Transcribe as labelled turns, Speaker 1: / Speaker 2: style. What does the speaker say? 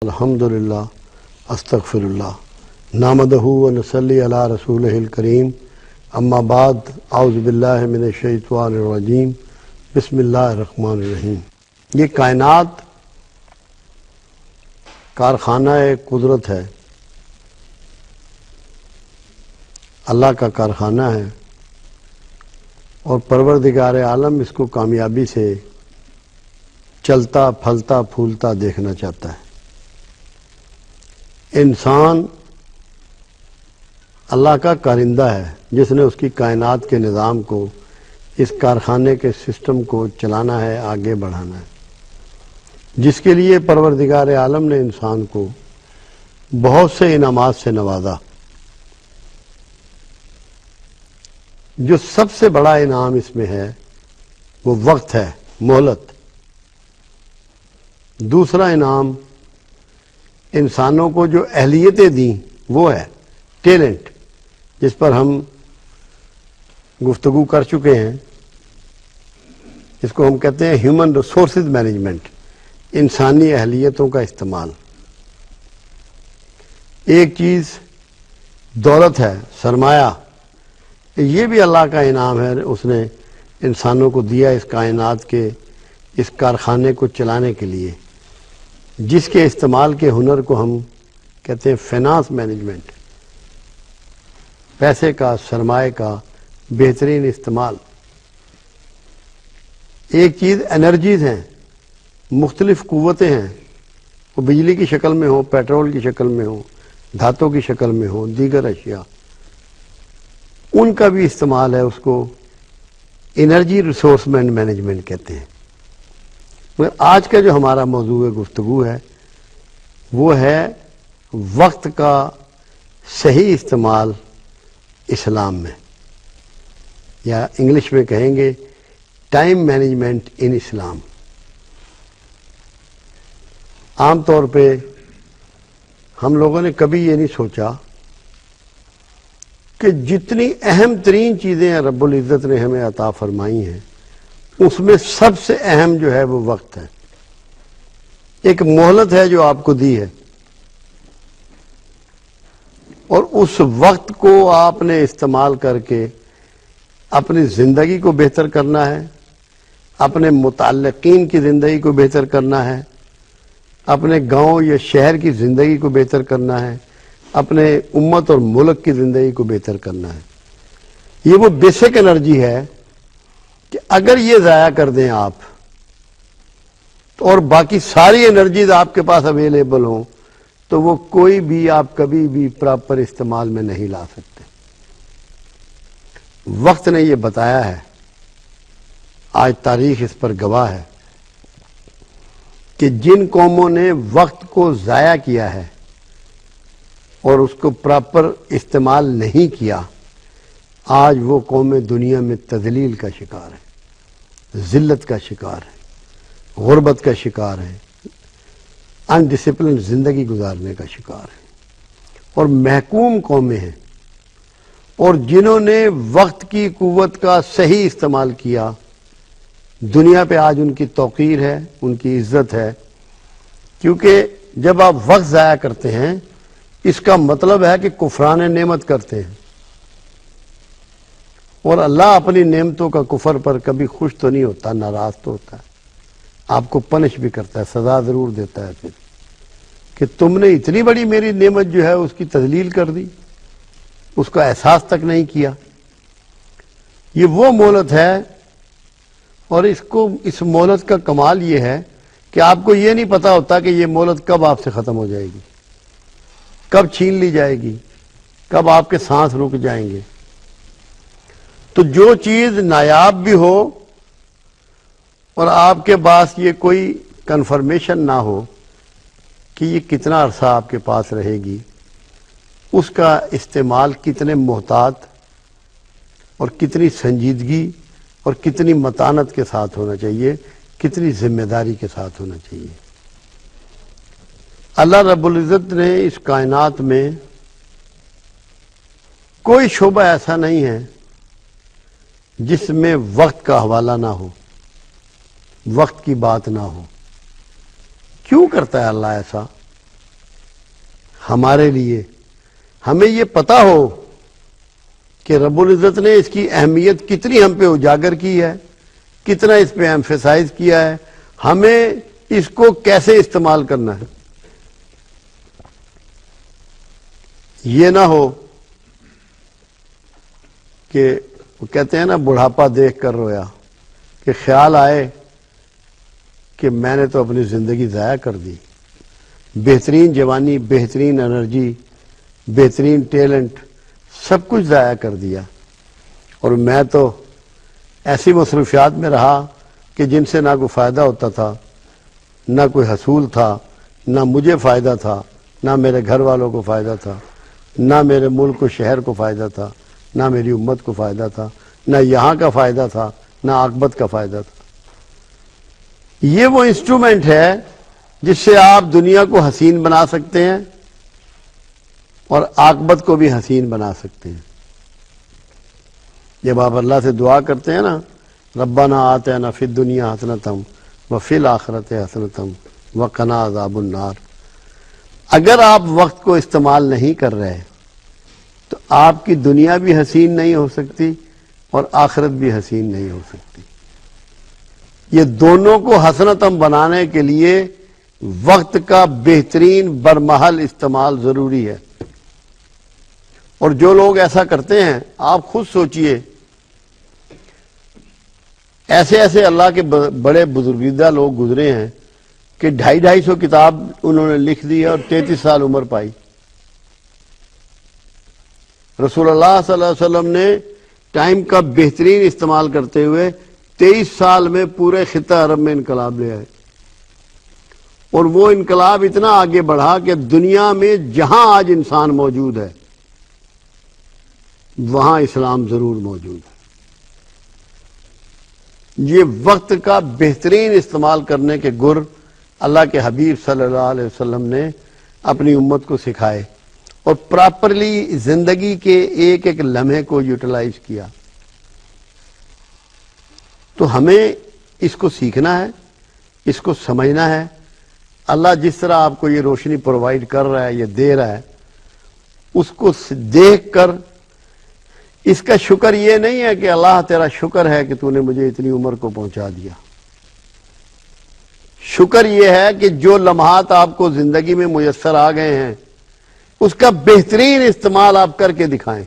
Speaker 1: الحمدللہ استغفراللہ نحمدہ و نصلی علی رسولہ الکریم اما بعد اعوذ باللہ من الشیطان الرجیم بسم اللہ الرحمن الرحیم۔ یہ کائنات کارخانہ قدرت ہے، اللہ کا کارخانہ ہے، اور پروردگار عالم اس کو کامیابی سے چلتا پھلتا پھولتا دیکھنا چاہتا ہے۔ انسان اللہ کا کارندہ ہے جس نے اس کی کائنات کے نظام کو، اس کارخانے کے سسٹم کو چلانا ہے، آگے بڑھانا ہے، جس کے لیے پروردگار عالم نے انسان کو بہت سے انعامات سے نوازا۔ جو سب سے بڑا انعام اس میں ہے وہ وقت ہے، مہلت۔ دوسرا انعام انسانوں کو جو اہلیتیں دیں وہ ہے ٹیلنٹ، جس پر ہم گفتگو کر چکے ہیں۔ اس کو ہم کہتے ہیں ہیومن ریسورسز مینجمنٹ، انسانی اہلیتوں کا استعمال۔ ایک چیز دولت ہے، سرمایہ، یہ بھی اللہ کا انعام ہے، اس نے انسانوں کو دیا اس کائنات کے اس کارخانے کو چلانے کے لیے، جس کے استعمال کے ہنر کو ہم کہتے ہیں فائنانس مینجمنٹ، پیسے کا، سرمایہ کا بہترین استعمال۔ ایک چیز انرجیز ہیں، مختلف قوتیں ہیں، وہ بجلی کی شکل میں ہوں، پیٹرول کی شکل میں ہوں، دھاتوں کی شکل میں ہوں، دیگر اشیاء، ان کا بھی استعمال ہے، اس کو انرجی ریسورس مینجمنٹ کہتے ہیں۔ مگر آج کا جو ہمارا موضوع گفتگو ہے وہ ہے وقت کا صحیح استعمال اسلام میں، یا انگلش میں کہیں گے ٹائم مینجمنٹ ان اسلام۔ عام طور پہ ہم لوگوں نے کبھی یہ نہیں سوچا کہ جتنی اہم ترین چیزیں رب العزت نے ہمیں عطا فرمائی ہیں، اس میں سب سے اہم جو ہے وہ وقت ہے۔ ایک مہلت ہے جو آپ کو دی ہے، اور اس وقت کو آپ نے استعمال کر کے اپنی زندگی کو بہتر کرنا ہے، اپنے متعلقین کی زندگی کو بہتر کرنا ہے، اپنے گاؤں یا شہر کی زندگی کو بہتر کرنا ہے، اپنے امت اور ملک کی زندگی کو بہتر کرنا ہے۔ یہ وہ بیسک انرجی ہے کہ اگر یہ ضائع کر دیں آپ، اور باقی ساری انرجیز آپ کے پاس اویلیبل ہوں، تو وہ کوئی بھی آپ کبھی بھی پراپر استعمال میں نہیں لا سکتے۔ وقت نے یہ بتایا ہے، آج تاریخ اس پر گواہ ہے، کہ جن قوموں نے وقت کو ضائع کیا ہے اور اس کو پراپر استعمال نہیں کیا، آج وہ قومیں دنیا میں تذلیل کا شکار ہیں، ذلت کا شکار ہیں، غربت کا شکار ہیں، انڈسپلن زندگی گزارنے کا شکار ہیں، اور محکوم قومیں ہیں۔ اور جنہوں نے وقت کی قوت کا صحیح استعمال کیا، دنیا پہ آج ان کی توقیر ہے، ان کی عزت ہے، کیونکہ جب آپ وقت ضائع کرتے ہیں اس کا مطلب ہے کہ کفران نعمت کرتے ہیں، اور اللہ اپنی نعمتوں کا کفر پر کبھی خوش تو نہیں ہوتا، ناراض تو ہوتا ہے، آپ کو پنش بھی کرتا ہے، سزا ضرور دیتا ہے پھر، کہ تم نے اتنی بڑی میری نعمت جو ہے اس کی تذلیل کر دی، اس کا احساس تک نہیں کیا۔ یہ وہ مہلت ہے، اور اس مہلت کا کمال یہ ہے کہ آپ کو یہ نہیں پتا ہوتا کہ یہ مہلت کب آپ سے ختم ہو جائے گی، کب چھین لی جائے گی، کب آپ کے سانس رک جائیں گے۔ تو جو چیز نایاب بھی ہو اور آپ کے پاس یہ کوئی کنفرمیشن نہ ہو کہ یہ کتنا عرصہ آپ کے پاس رہے گی، اس کا استعمال کتنے محتاط اور کتنی سنجیدگی اور کتنی متانت کے ساتھ ہونا چاہیے، کتنی ذمہ داری کے ساتھ ہونا چاہیے۔ اللہ رب العزت نے اس کائنات میں کوئی شعبہ ایسا نہیں ہے جس میں وقت کا حوالہ نہ ہو، وقت کی بات نہ ہو۔ کیوں کرتا ہے اللہ ایسا؟ ہمارے لیے ہمیں یہ پتا ہو کہ رب العزت نے اس کی اہمیت کتنی ہم پہ اجاگر کی ہے، کتنا اس پہ ایمفیسائز کیا ہے، ہمیں اس کو کیسے استعمال کرنا ہے۔ یہ نہ ہو کہ وہ کہتے ہیں نا بڑھاپا دیکھ کر رویا، کہ خیال آئے کہ میں نے تو اپنی زندگی ضائع کر دی، بہترین جوانی، بہترین انرجی، بہترین ٹیلنٹ سب کچھ ضائع کر دیا، اور میں تو ایسی مصروفیات میں رہا کہ جن سے نہ کوئی فائدہ ہوتا تھا، نہ کوئی حصول تھا، نہ مجھے فائدہ تھا، نہ میرے گھر والوں کو فائدہ تھا، نہ میرے ملک و شہر کو فائدہ تھا، نہ میری امت کو فائدہ تھا، نہ یہاں کا فائدہ تھا، نہ عاقبت کا فائدہ تھا۔ یہ وہ انسٹرومنٹ ہے جس سے آپ دنیا کو حسین بنا سکتے ہیں اور عاقبت کو بھی حسین بنا سکتے ہیں۔ جب آپ اللہ سے دعا کرتے ہیں نا، ربنا آتنا فی الدنیا حسنۃ وفی الآخرۃ حسنۃ وقنا عذاب النار، اگر آپ وقت کو استعمال نہیں کر رہے تو آپ کی دنیا بھی حسین نہیں ہو سکتی اور آخرت بھی حسین نہیں ہو سکتی۔ یہ دونوں کو حسنتم بنانے کے لیے وقت کا بہترین برمحل استعمال ضروری ہے، اور جو لوگ ایسا کرتے ہیں آپ خود سوچئے، ایسے ایسے اللہ کے بڑے بزرگیدہ لوگ گزرے ہیں کہ 250 کتاب انہوں نے لکھ دی اور 33 سال عمر پائی۔ رسول اللہ صلی اللہ علیہ وسلم نے ٹائم کا بہترین استعمال کرتے ہوئے 23 سال میں پورے خطہ عرب میں انقلاب لے آئے، اور وہ انقلاب اتنا آگے بڑھا کہ دنیا میں جہاں آج انسان موجود ہے وہاں اسلام ضرور موجود ہے۔ یہ وقت کا بہترین استعمال کرنے کے گر اللہ کے حبیب صلی اللہ علیہ وسلم نے اپنی امت کو سکھائے، اور پراپرلی زندگی کے ایک ایک لمحے کو یوٹیلائز کیا۔ تو ہمیں اس کو سیکھنا ہے، اس کو سمجھنا ہے۔ اللہ جس طرح آپ کو یہ روشنی پرووائڈ کر رہا ہے، یہ دے رہا ہے، اس کو دیکھ کر اس کا شکر یہ نہیں ہے کہ اللہ تیرا شکر ہے کہ تو نے مجھے اتنی عمر کو پہنچا دیا۔ شکر یہ ہے کہ جو لمحات آپ کو زندگی میں میسر آ گئے ہیں اس کا بہترین استعمال آپ کر کے دکھائیں۔